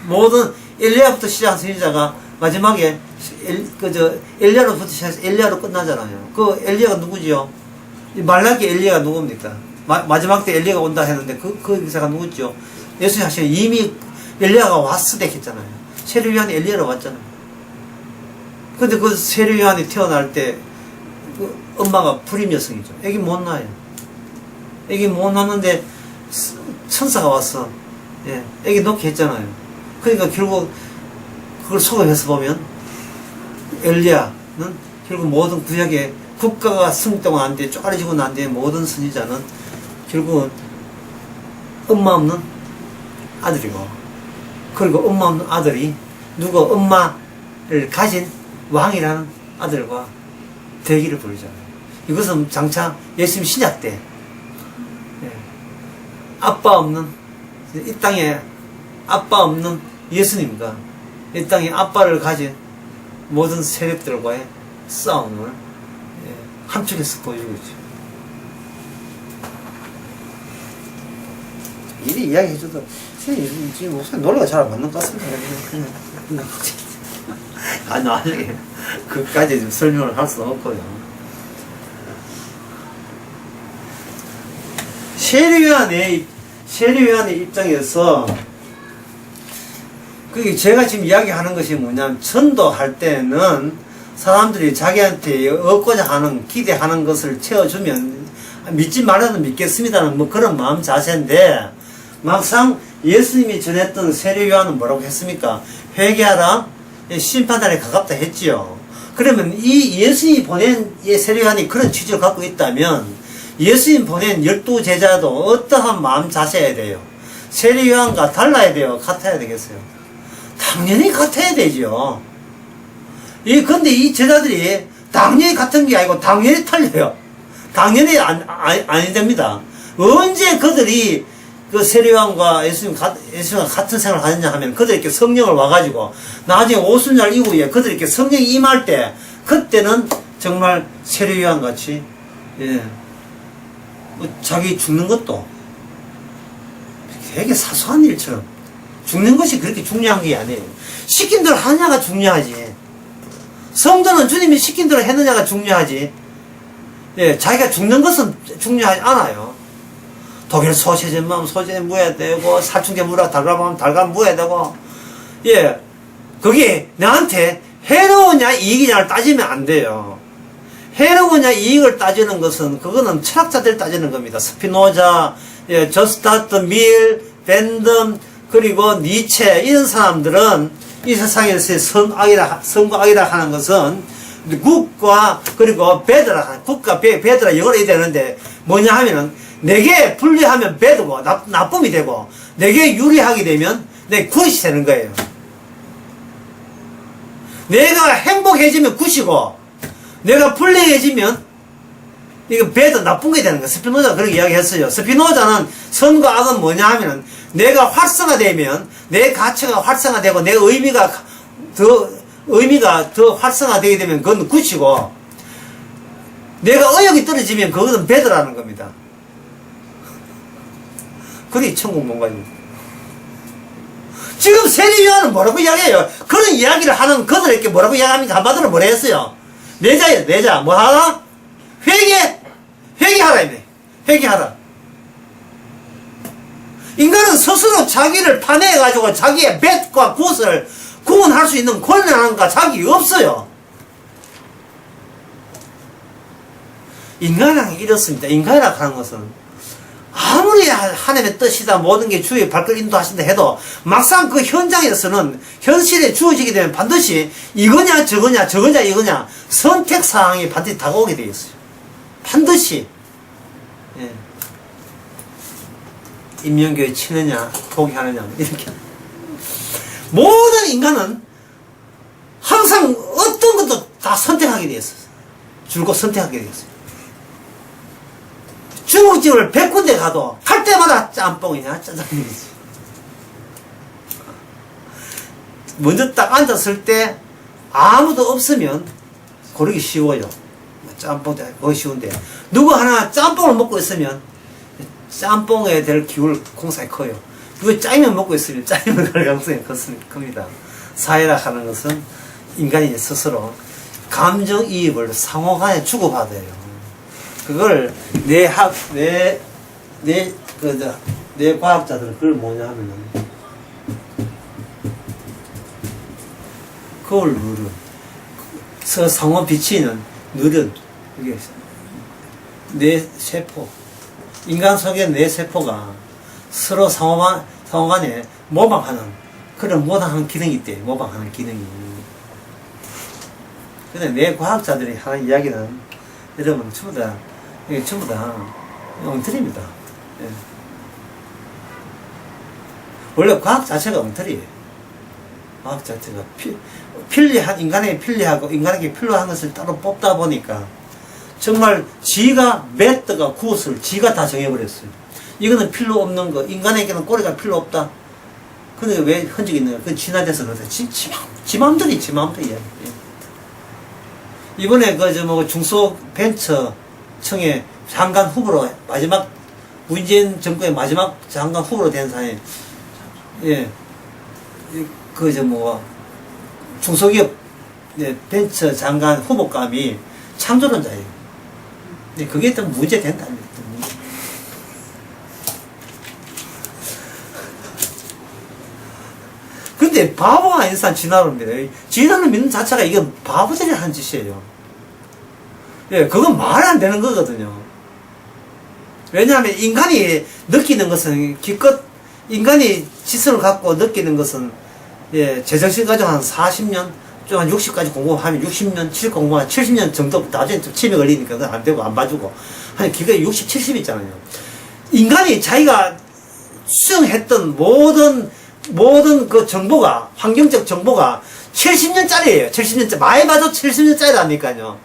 모든 엘리야부터 시작한 선지자가 마지막에 엘리야로부터 시작해서 엘리야로 끝나잖아요. 그 엘리야가 누구지요? 말라기 엘리야가 누굽니까? 마지막 때 엘리야가 온다 했는데 그 기사가 누구죠? 예수님 하시는 이미 엘리야가 왔을 때 했잖아요. 세례요한이 엘리야로 왔잖아요. 근데 그 세례요한이 태어날 때 그 엄마가 불임 여성이죠. 애기 못 낳아요. 애기 못 낳는데 천사가 왔어. 예, 애기 놓게 했잖아요. 그러니까 결국 그걸 소급해서 보면 엘리야는 결국 모든 구약의 국가가 승리되고 난 뒤에 쪼가리지고 난 뒤에 모든 선지자는 결국은 엄마 없는 아들이고, 그리고 엄마 없는 아들이 누가 엄마를 가진 왕이라는 아들과 대기를 벌이잖아요. 이것은 장차 예수님 신약 때 아빠 없는, 이 땅에 아빠 없는 예수님과 이 땅에 아빠를 가진 모든 세력들과의 싸움을 한쪽에서 보여주고 있죠. 이리 이야기해줘도 지금 목소리 노래가 잘 안 맞는 것 같습니다. 그냥 나중에 그까지 좀 설명을 할 수는 없고요. 세례요한의 입장에서 그게 제가 지금 이야기하는 것이 뭐냐면, 전도할 때는 사람들이 자기한테 얻고자 하는, 기대하는 것을 채워주면 믿지 말아도 믿겠습니다는 뭐 그런 마음 자세인데, 막상 예수님이 전했던 세례요한은 뭐라고 했습니까? 회개하라, 심판단에 가깝다 했지요. 그러면 이 예수님이 보낸 세례요한이 그런 취지를 갖고 있다면 예수님 보낸 12제자도 어떠한 마음 자세해야 돼요? 세례요한과 달라야 돼요? 같아야 되겠어요? 당연히 같아야 되죠. 근데 이 제자들이 당연히 같은 게 아니고 당연히 틀려요. 당연히 아니 됩니다. 언제 그들이 그 세례요한과 예수님과 같은 생활을 하느냐 하면, 그들에게 성령을 와가지고 나중에 오순절 이후에 그들에게 성령이 임할 때, 그때는 정말 세례요한 같이 자기 죽는 것도 되게 사소한 일처럼, 죽는 것이 그렇게 중요한 게 아니에요. 시킨 대로 하느냐가 중요하지. 성도는 주님이 시킨 대로 했느냐가 중요하지. 자기가 죽는 것은 중요하지 않아요. 독일 소세지면 소세지 무어야 되고, 살충제 물어 달걀 달걀 무어야 되고, 그게 나한테 해로우냐 이익이냐를 따지면 안 돼요. 해로우냐 이익을 따지는 것은, 그거는 철학자들 따지는 겁니다. 스피노자, 저스타트 밀, 벤덤, 그리고 니체, 이런 사람들은 이 세상에서의 선과 악이라 하는 것은 굿과 그리고 배드라, 굿과 배드라 영어로 해야 되는데, 뭐냐 하면은 내게 불리하면 배드고 나쁨이 되고, 내게 유리하게 되면 내 굿이 되는 거예요. 내가 행복해지면 굿이고, 내가 불리해지면 이거 배드 나쁜 게 되는 거야. 스피노자가 그렇게 이야기했어요. 스피노자는 선과 악은 뭐냐 하면은, 내가 활성화되면 내 가치가 활성화되고 내 의미가 더 활성화되게 되면 그건 굿이고, 내가 의욕이 떨어지면 그것은 배드라는 겁니다. 그게 천국 문과입니다. 지금 세례요한은 뭐라고 이야기해요? 그런 이야기를 하는 그들에게 뭐라고 이야기합니까? 한마디로 뭐라 했어요? 내자. 뭐 하라? 회개하라, 이네. 회개하라. 인간은 스스로 자기를 판매해가지고 자기의 뱃과 굿을 구분할 수 있는 권한과 자격이 없어요. 인간은 이렇습니다. 인간이라고 하는 것은 아무리 하나님의 뜻이다, 모든 게 주의 발걸 인도하신다 해도, 막상 그 현장에서는, 현실에 주어지게 되면 반드시 이거냐 저거냐 이거냐 선택사항이 반드시 다가오게 되어 있어요. 반드시. 인명교회 치느냐 포기하느냐 이렇게. 모든 인간은 항상 어떤 것도 다 선택하게 되어 있어요. 줄곧 선택하게 되어 있어요. 중국집을 100군데 가도 갈 때마다 짬뽕이냐 짜장면이지. 먼저 딱 앉았을 때 아무도 없으면 고르기 쉬워요. 짬뽕 거기 쉬운데, 누구 하나 짬뽕을 먹고 있으면 짬뽕에 될 기울 공산이 커요. 누구 짜장면 먹고 있으면 짜장면 갈 가능성이 큽니다. 사회라 하는 것은 인간이 스스로 감정이입을 상호간에 주고받아요. 그걸 내 과학자들은 그걸 뭐냐 하면은 그걸 누른 상호 비치는 누른 이게 뇌 세포 인간 속의 뇌 세포가 서로 상호간에 모방하는 그런 모방하는 기능이 있대. 모방하는 기능이. 근데 뇌 과학자들이 하는 이야기는 여러분 전부 다 엉터리입니다. 예. 원래 과학 자체가 엉터리예요. 과학 자체가 인간에게 편리하고 인간에게 필요한 것을 따로 뽑다 보니까 정말 지가 맷드가 구엇을 지가 다 정해버렸어요. 이거는 필요 없는 거, 인간에게는 꼬리가 필요 없다. 근데 왜 흔적이 있는 거야? 그건 진화돼서 그러세요. 지 마음대로야. 이번에 중소벤처청의 장관 후보로 마지막 문재인 정권의 마지막 장관 후보로 된 사람이 중소기업 벤처 장관 후보감이 창조론자예요. 근데 그게 또 문제 된답니다. 근데 바보가 아닌 사람 진화론입니다. 진화론 믿는 자체가 이건 바보들이 하는 짓이에요. 예, 그건 말 안 되는 거거든요. 왜냐하면 인간이 느끼는 것은 기껏 인간이 지수를 갖고 느끼는 것은 제정신 가지고 한 40년, 좀 한 60까지 공부하면 60년, 70년 정도 나중에 좀 침에 걸리니까 그건 안 되고 안 봐주고 한 기가 60, 70 있잖아요. 인간이 자기가 수정했던 모든 그 정보가 환경적 정보가 70년짜리예요. 70년짜리 많이 봐도 70년짜리라니까요.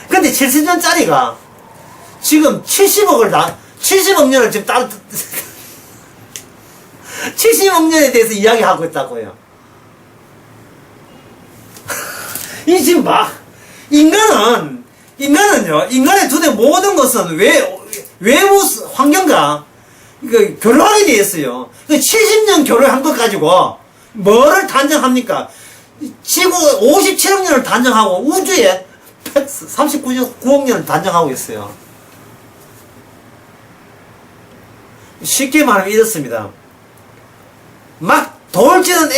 근데 70년짜리가 지금 70억 년을 지금 70억 년에 대해서 이야기하고 있다고요. 이 지금 인간의 눈에 모든 것은 외부 환경과 교류하게 되어 있어요. 70년 교류한 것 가지고 뭐를 단정합니까? 지구 57억 년을 단정하고 우주에 139억 년을 단정하고 있어요. 쉽게 말하면 이렇습니다. 막 돌 치는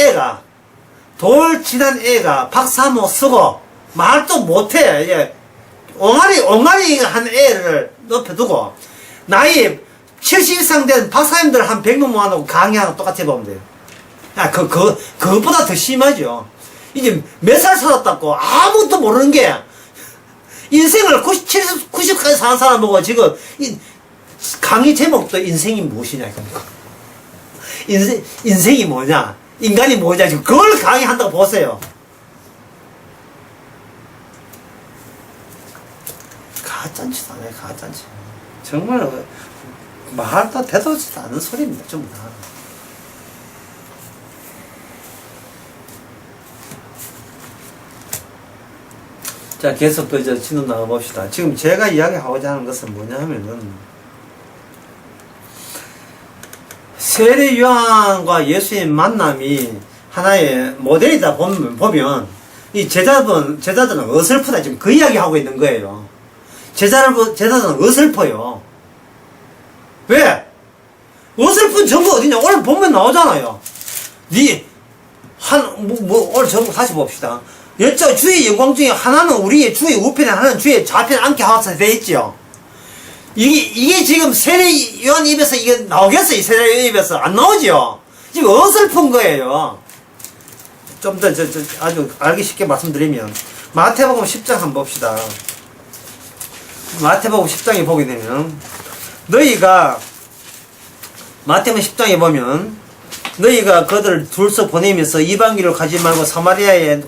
애가 박사모 쓰고 말도 못해. 옹알이 한 애를 높여두고 나이 70 이상 된 박사님들 한 100명 모아놓고 강의하고 똑같이 보면 돼요. 그것보다 더 심하죠. 이제 몇 살 살았다고 아무것도 모르는 게 인생을 90까지 사는 사람 보고 지금 강의 제목도 인생이 무엇이냐 이겁니다. 인생이 뭐냐, 인간이 뭐냐, 지금 그걸 강의한다고 보세요. 가짠치다, 가짠치. 정말 말도 되도지도 않은 소리입니다, 전부 다. 자, 계속 또 이제 진도 나가봅시다. 지금 제가 이야기하고자 하는 것은 뭐냐 하면은, 세례 요한과 예수의 만남이 하나의 모델이다 보면, 이 제자들은 어설프다. 지금 그 이야기 하고 있는 거예요. 제자들은 어설퍼요. 왜? 어설픈 정보 어디냐? 오늘 보면 나오잖아요. 오늘 정보 다시 봅시다. 주의 영광 중에 하나는 우리의 주의 우편에 하나는 주의 좌편에 앉게 하옵소서 되어 있죠. 이게 지금 세례 요한 입에서 이게 나오겠어요? 세례 요한 입에서 안 나오죠? 지금 어설픈 거예요. 좀 더 아주 알기 쉽게 말씀드리면 마태복음 10장 한번 봅시다. 마태복음 10장에 보게 되면 마태복음 10장에 보면 너희가 그들을 둘서 보내면서 이방인으로 가지 말고 사마리아에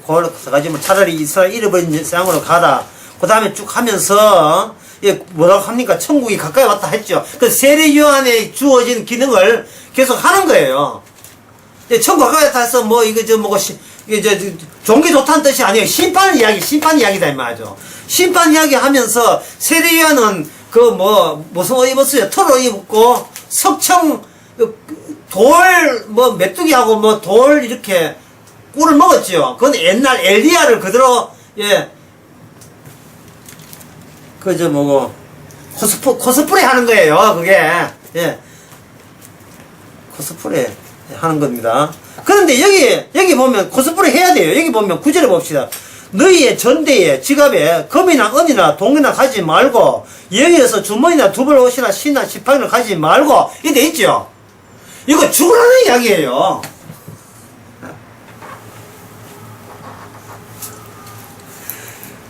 가지 말고 차라리 이스라엘 잃어버린 세상으로 가라. 그 다음에 쭉 하면서 뭐라고 합니까? 천국이 가까이 왔다 했죠. 그 세례 요한에 주어진 기능을 계속 하는 거예요. 천국 가까이 왔다 해서 종기 좋다는 뜻이 아니에요. 심판 이야기다 이 말이죠. 심판 이야기 하면서 세례 요한은 무슨 옷 입었어요? 털옷 입고 석청 메뚜기하고 돌 이렇게 꿀을 먹었지요. 그건 옛날 엘리야를 그대로, 예, 그저 뭐고, 코스프레 하는 거예요, 그게. 예. 코스프레 하는 겁니다. 그런데 여기 보면 코스프레 해야 돼요. 여기 보면 구절에 봅시다. 너희의 전대에 지갑에 금이나 은이나 동이나 가지 말고 여기에서 주머니나 두벌 옷이나 신이나 지팡이를 가지 말고 이게 있죠. 이거 죽으라는 이야기예요.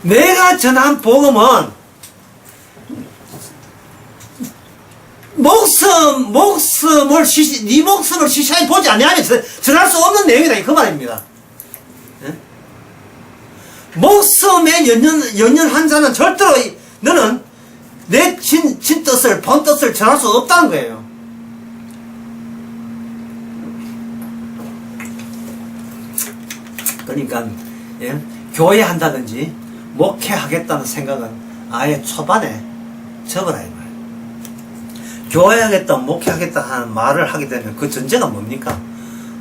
내가 전한 복음은 네 목숨을 시시하게 보지 아니하면 전할 수 없는 내용이다 그 말입니다. 예? 목숨에 연연한 자는 절대로 너는 내 진 뜻을 본 뜻을 전할 수 없다는 거예요. 그러니까 예? 교회 한다든지 목회하겠다는 생각은 아예 초반에 접어라 이 말이에요. 교회하겠다 목회하겠다 하는 말을 하게 되면 그 전제가 뭡니까?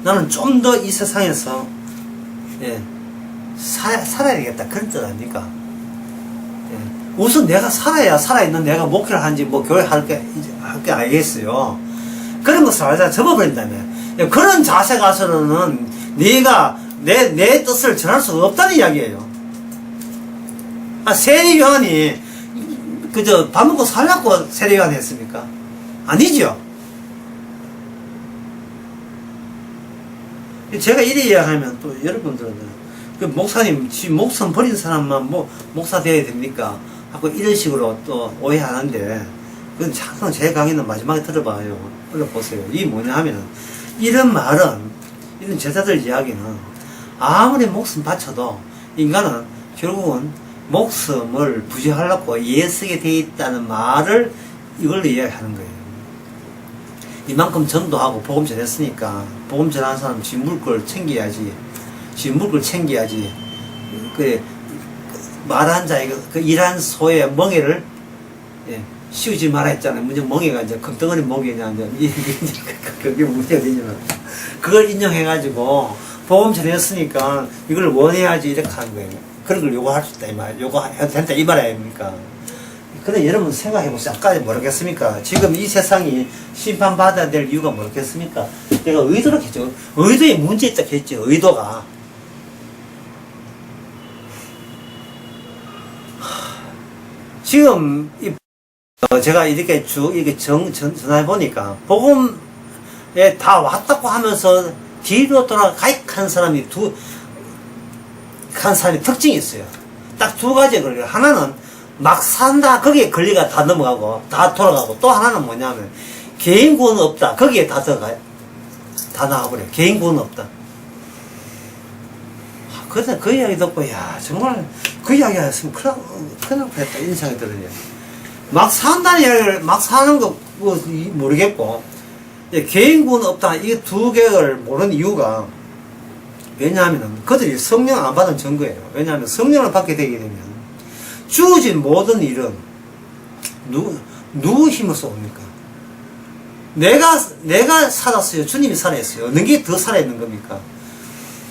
나는 좀 더 이 세상에서 예, 살아야 되겠다 그런 뜻 아닙니까? 예, 우선 내가 살아야 살아있는 내가 목회를 하는지 뭐 교회 할 게 알겠어요. 그런 것을 알자 접어버린다면 예, 그런 자세 가서는 네가 내 뜻을 전할 수 없다는 이야기예요. 세례 요한이 그저 밥 먹고 살라고 세례 요한 했습니까? 아니죠. 제가 이래 이야기하면 또 여러분들은 그 목사님 목숨 버린 사람만 뭐 목사 되어야 됩니까? 하고 이런 식으로 또 오해하는데 그건 항상 제 강의는 마지막에 들어봐요. 들어보세요. 이게 뭐냐 하면 이런 말은 이런 제자들 이야기는 아무리 목숨 바쳐도 인간은 결국은 목숨을 부지하려고 예쓰게 되어 있다는 말을 이걸로 이야기하는 거예요. 이만큼 전도하고 복음 전했으니까 복음 전하는 사람 지 물을 걸 챙겨야지. 지 물을 걸 챙겨야지. 그 말한 자의 그 일한 소의 멍에를 예, 씌우지 마라 했잖아요. 문제 멍에가 이제 금덩어리 멍에냐 이제 그게 문제가 되지만 그걸 인정해가지고 복음 전했으니까 이걸 원해야지 이렇게 하는 거예요. 그런 걸 요구할 수 있다 이 말, 요구해도 된다 이 말 아닙니까? 근데 여러분 생각해보세요. 아까 모르겠습니까? 지금 이 세상이 심판받아야 될 이유가 모르겠습니까? 내가 의도로 했죠. 의도에 문제 있다 했죠. 의도가. 지금 제가 이렇게 쭉 이렇게 전해보니까 복음에 다 왔다고 하면서 뒤로 돌아 가입한 사람이 한 사람이 특징이 있어요. 딱 두 가지에 걸려요. 하나는 막 산다 거기에 권리가 다 넘어가고 다 돌아가고 또 하나는 뭐냐면 개인 구원은 없다 거기에 다 들어가요. 다 나와버려요. 개인 구원은 없다. 그때 그 이야기 듣고 야 정말 그 이야기 했으면 큰일 날 뻔했다 이런 생각이 들어요. 막 산다는 이야기를 막 사는 거 모르겠고 개인 구원은 없다 이 두 개를 모르는 이유가 왜냐하면 그들이 성령 안 받은 증거예요. 왜냐하면 성령을 받게 되게 되면 주어진 모든 일은 누구 힘으로써 옵니까? 내가 살았어요. 주님이 살아있어요. 어느 게 더 살아있는 겁니까?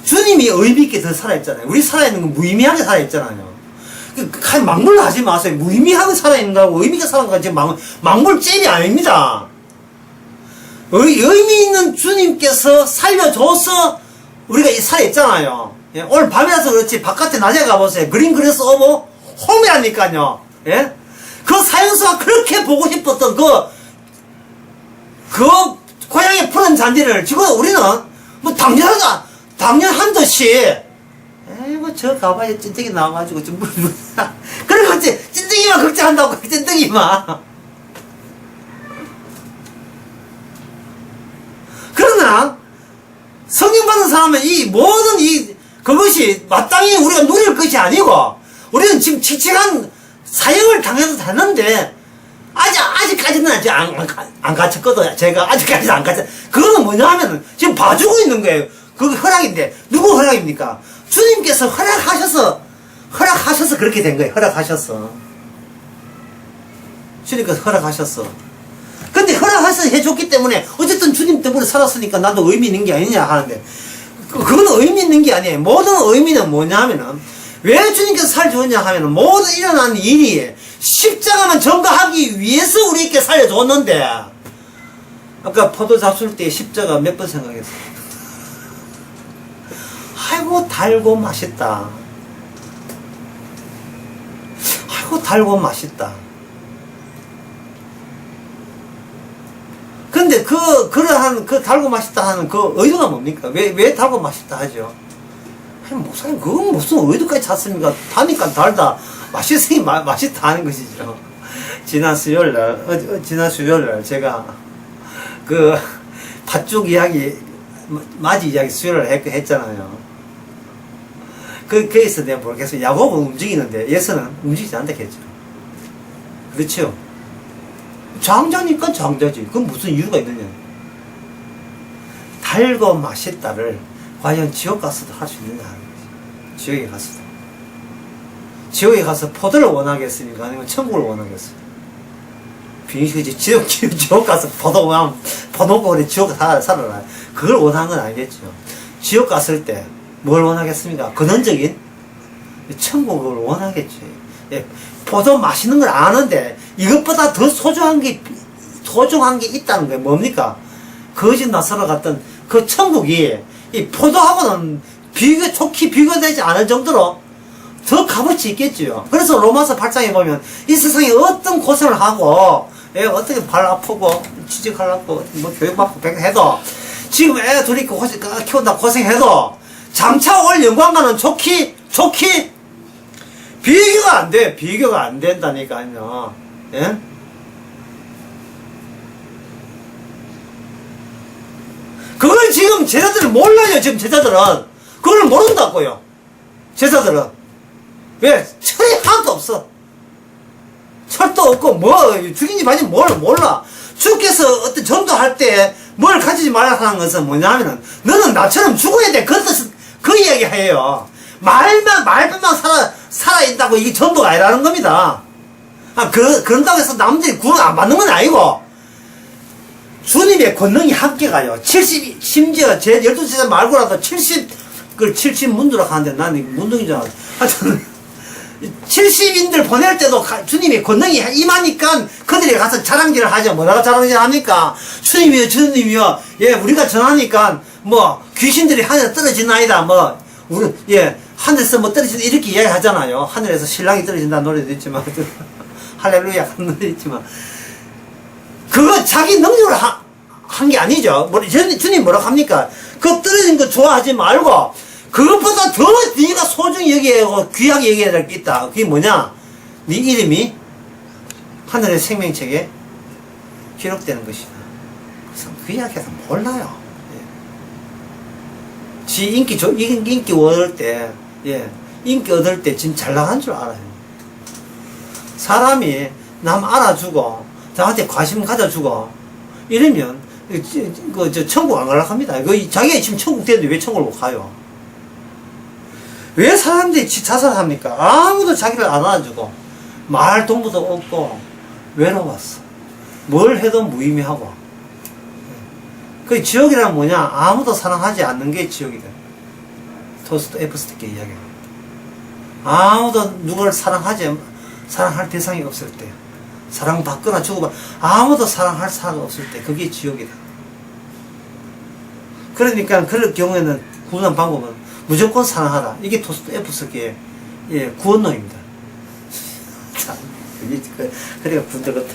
주님이 의미있게 더 살아있잖아요. 우리 살아있는 건 무의미하게 살아있잖아요. 막물로 하지 마세요. 무의미하게 살아있는 거하고 의미있게 살아있는 거 지금 막물잼이 아닙니다. 의미 있는 주님께서 살려줘서 우리가 살아있잖아요. 예? 오늘 밤이라서 그렇지 바깥에 낮에 가보세요. 그린 그래서 오고 홈이라니까요. 예? 그 사형수가 그렇게 보고 싶었던 그 고향에 푸른 잔디를 지금 우리는 뭐 당연한 듯이 에이고 저 가봐야 찐득이 나와가지고 좀 그런 거지. 찐득이만 걱정한다고 찐득이만. 그러나 성령 받은 사람은 이 모든 그것이 마땅히 우리가 누릴 것이 아니고 우리는 지금 칙칙한 사형을 당해서 사는데 아직까지는 아직 안 갇혔거든. 제가 아직까지는 안 갇혔. 그거는 뭐냐 하면 지금 봐주고 있는 거예요. 그게 허락인데 누구 허락입니까? 주님께서 허락하셔서 그렇게 된 거예요. 허락하셔서. 주님께서 허락하셨어. 근데 허락해서 해줬기 때문에 어쨌든 주님 때문에 살았으니까 나도 의미 있는 게 아니냐 하는데 그건 의미 있는 게 아니에요. 모든 의미는 뭐냐면은, 왜 주님께서 살려주었냐 하면은, 모든 일어난 일이 십자가만 전가하기 위해서 우리에게 살려줬는데, 아까 포도 잡술 때 십자가 몇 번 생각했어요? 아이고, 달고 맛있다. 아이고, 달고 맛있다. 근데 그러한, 달고 맛있다 하는 그 의도가 뭡니까? 왜 달고 맛있다 하죠? 아니, 목사님, 그건 무슨 의도까지 찾습니까? 다니까 달다. 맛있으니 맛있다 하는 것이죠. 지난 수요일날, 제가, 팥죽 이야기, 맞이 이야기 수요일날 했잖아요. 거기서 내가 모르겠어요. 야곱은 움직이는데, 예서는 움직이지 않다 했죠. 그렇죠? 장자니까 장자지. 그건 무슨 이유가 있느냐. 달고 맛있다를 과연 지옥 가서도 할 수 있느냐 하는 거지. 지옥에 가서도. 지옥에 가서 포도를 원하겠습니까? 아니면 천국을 원하겠어요? 빙식이지. 지옥 가서 포도 먹고 그래 지옥 살아라. 그걸 원하는 건 아니겠죠. 지옥 갔을 때 뭘 원하겠습니까? 근원적인 천국을 원하겠지. 예, 포도 맛있는 걸 아는데 이것보다 더 소중한 게 있다는 게 뭡니까? 거짓 나서러 갔던 그 천국이 이 포도하고는 좋게 비교되지 않을 정도로 더 값어치 있겠지요. 그래서 로마서 8장에 보면 이 세상에 어떤 고생을 하고, 어떻게 발 아프고, 취직하려고, 교육받고 해도, 지금 애 둘이 키운다 고생해도, 장차 올 영광과는 좋기, 비교가 안 돼. 비교가 안 된다니까요. 예? 그걸 지금 제자들은 몰라요. 지금 제자들은. 그걸 모른다고요. 제자들은. 왜? 철이 하나도 없어. 철도 없고, 죽인지 반지 뭘 몰라. 주께서 어떤 전도할 때 뭘 가지지 말라 하는 것은 뭐냐면은, 너는 나처럼 죽어야 돼. 그 이야기 해요. 말만 살아있다고 이게 전도가 아니라는 겁니다. 그런다고 해서 남들이 구원 안 받는 건 아니고, 주님의 권능이 함께 가요. 심지어 제 12제자 말고라도 70 문두라고 하는데 나는 문둥인 줄 알았어. 하여튼, 70인들 보낼 때도 주님의 권능이 임하니까 그들이 가서 자랑질을 하죠. 뭐라고 자랑질 합니까? 주님이요, 예, 우리가 전하니까, 귀신들이 하늘에 떨어지나이다, 하늘에서 떨어진다, 이렇게 이야기 하잖아요. 하늘에서 신랑이 떨어진다는 노래도 있지만, 할렐루야 하는 노래도 있지만, 그거 자기 능력으로 한 게 아니죠. 주님 뭐라고 합니까? 그 떨어진 거 좋아하지 말고, 그것보다 더 네가 소중히 여기고 귀하게 여겨야 될 게 있다. 그게 뭐냐? 네 이름이 하늘의 생명책에 기록되는 것이다. 그래서 그 이야기에서 몰라요. 예. 지 인기 얻을 때, 인기 얻을 때 진짜 잘 나간 줄 알아요. 사람이 남 알아주고, 나한테 관심 가져주고, 이러면, 천국 안 가려고 합니다. 자기가 지금 천국 되는데 왜 천국을 못 가요? 왜 사람들이 자살합니까? 아무도 자기를 안 안아주고, 말 동무도 없고, 외로웠어. 뭘 해도 무의미하고. 그 지옥이란 뭐냐? 아무도 사랑하지 않는 게 지옥이다. 에프스토께 이야기합니다. 아무도 누구를 사랑할 대상이 없을 때, 사랑받거나 주고받, 아무도 사랑할 사람 없을 때, 그게 지옥이다. 그러니까, 그럴 경우에는 구원한 방법은 무조건 사랑하라. 이게 도스토옙스키의 구원론입니다. 참, 그래가 군대 같은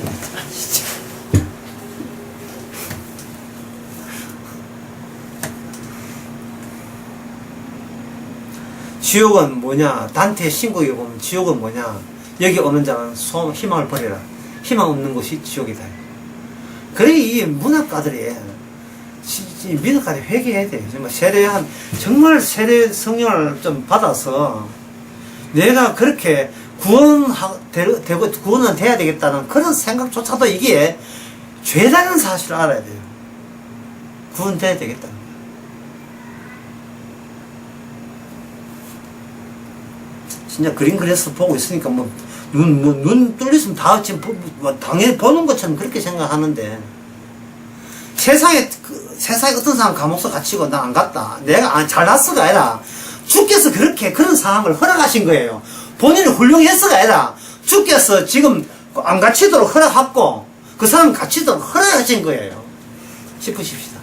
진짜. 지옥은 뭐냐? 단테의 신곡에 보면 지옥은 뭐냐? 여기 오는 자는 희망을 버려라. 희망 없는 곳이 지옥이다. 그래 이 문학가들이 민학까지 회개해야 돼. 정말 세례 성령을 좀 받아서 내가 그렇게 구원은 돼야 되겠다는 그런 생각조차도 이게 죄라는 사실을 알아야 돼요. 구원돼야 되겠다는 거예요. 진짜 그림 그려서 보고 있으니까 눈 뚫렸으면 다 지금 당연히 보는 것처럼 그렇게 생각하는데 세상에 어떤 사람 감옥서 갇히고 나 안 갔다. 내가 잘났어가 아니라 주께서 그런 상황을 허락하신 거예요. 본인이 훌륭했어가 아니라 주께서 지금 안 갇히도록 허락하고 그 사람 갇히도록 허락하신 거예요. 싶으십시다.